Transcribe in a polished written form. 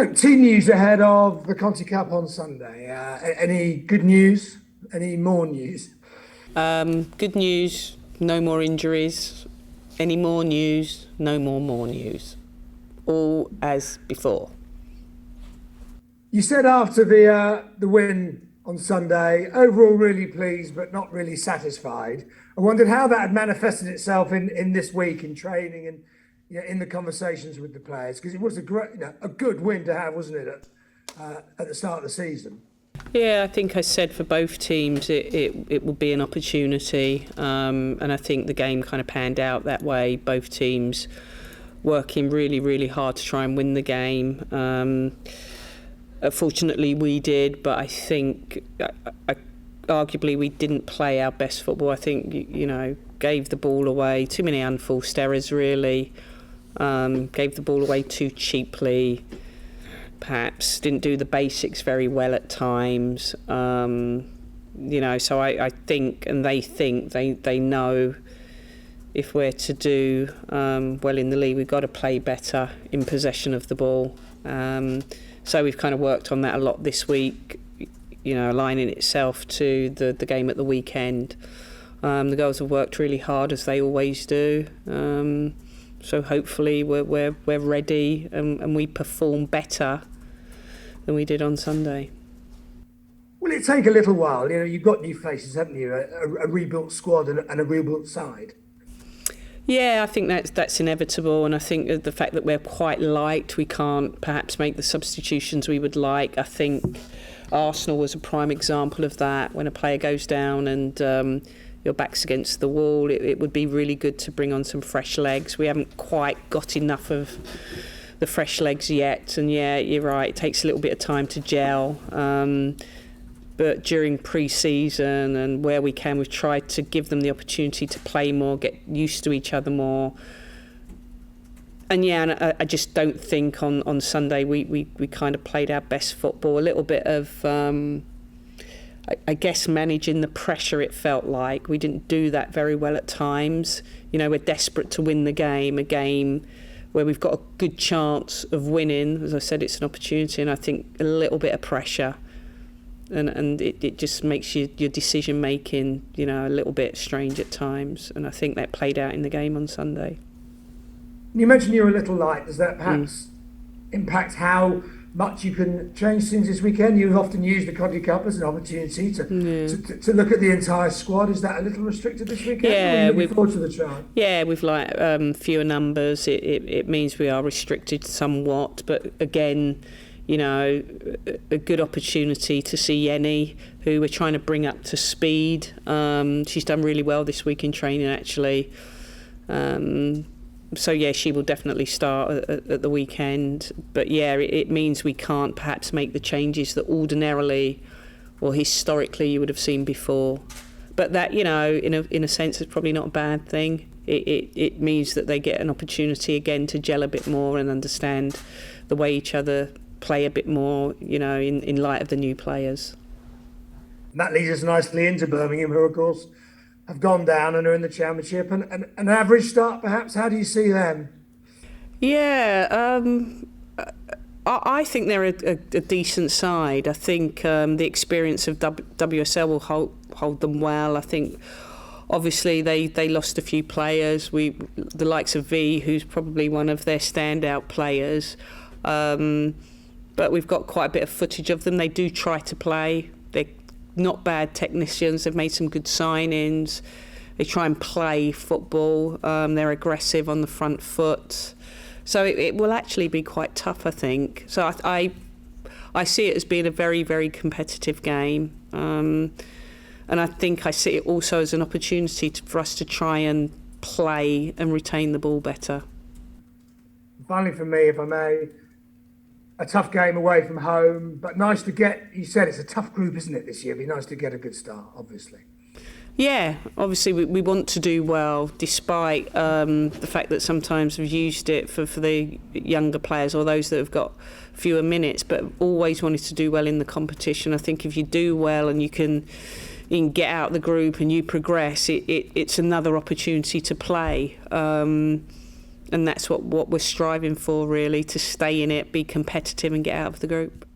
Team news ahead of the Conti Cup on Sunday. Any good news? Any more news? Good news, no more injuries. Any more news? No more news. All as before. You said after the win on Sunday, overall really pleased but not really satisfied. I wondered how that had manifested itself in this week in training and in the conversations with the players, because it was a good win to have, wasn't it, at the start of the season? Yeah, I think I said for both teams it would be an opportunity, and I think the game kind of panned out that way. Both teams working really hard to try and win the game. Fortunately we did, but I think arguably we didn't play our best football. I think, gave the ball away, too many unforced errors really, gave the ball away too cheaply, perhaps didn't do the basics very well at times. So I think, and they think, they know if we're to do well in the league, we've got to play better in possession of the ball. So we've kind of worked on that a lot this week, aligning itself to the game at the weekend. The girls have worked really hard, as they always do. So hopefully we're ready and we perform better than we did on Sunday. Will it take a little while? You've got new faces, haven't you? A rebuilt squad and a rebuilt side. Yeah, I think that's inevitable, and I think the fact that we're quite light, we can't perhaps make the substitutions we would like. I think Arsenal was a prime example of that. When a player goes down and your back's against the wall, it would be really good to bring on some fresh legs. We haven't quite got enough of the fresh legs yet, and yeah, you're right, it takes a little bit of time to gel. But during pre-season and where we can, we've tried to give them the opportunity to play more, get used to each other more. And yeah, I just don't think on Sunday we kind of played our best football. A little bit of, I guess, managing the pressure, it felt like. We didn't do that very well at times. We're desperate to win the game, a game where we've got a good chance of winning. As I said, it's an opportunity, and I think a little bit of pressure. And it just makes your decision making, a little bit strange at times. And I think that played out in the game on Sunday. You mentioned you're a little light. Does that perhaps impact how much you can change things this weekend? You've often used the Conti Cup as an opportunity to look at the entire squad. Is that a little restricted this weekend? Yeah, we've forward to the chart. Yeah, with fewer numbers, it means we are restricted somewhat. But again, a good opportunity to see Yenny, who we're trying to bring up to speed. She's done really well this week in training, actually. So, yeah, she will definitely start at the weekend. But, yeah, it means we can't perhaps make the changes that ordinarily or historically you would have seen before. But that, in a sense, is probably not a bad thing. It means that they get an opportunity again to gel a bit more and understand the way each other play a bit more, in light of the new players. And that leads us nicely into Birmingham, who, of course, have gone down and are in the Championship. And an average start, perhaps. How do you see them? Yeah, I think they're a decent side. I think the experience of WSL will hold them well. I think, obviously, they lost a few players. The likes of V, who's probably one of their standout players. But we've got quite a bit of footage of them. They do try to play. They're not bad technicians. They've made some good signings. They try and play football. They're aggressive on the front foot. So it will actually be quite tough, I think. So I see it as being a very, very competitive game. And I think I see it also as an opportunity for us to try and play and retain the ball better. Finally, for me, if I may, a tough game away from home, but nice to get, you said it's a tough group, isn't it, this year? It'd be nice to get a good start, obviously. Yeah, obviously we want to do well, despite the fact that sometimes we've used it for the younger players or those that have got fewer minutes, but always wanted to do well in the competition. I think if you do well and you can get out the group and you progress, it's another opportunity to play. And that's what we're striving for, really, to stay in it, be competitive and get out of the group.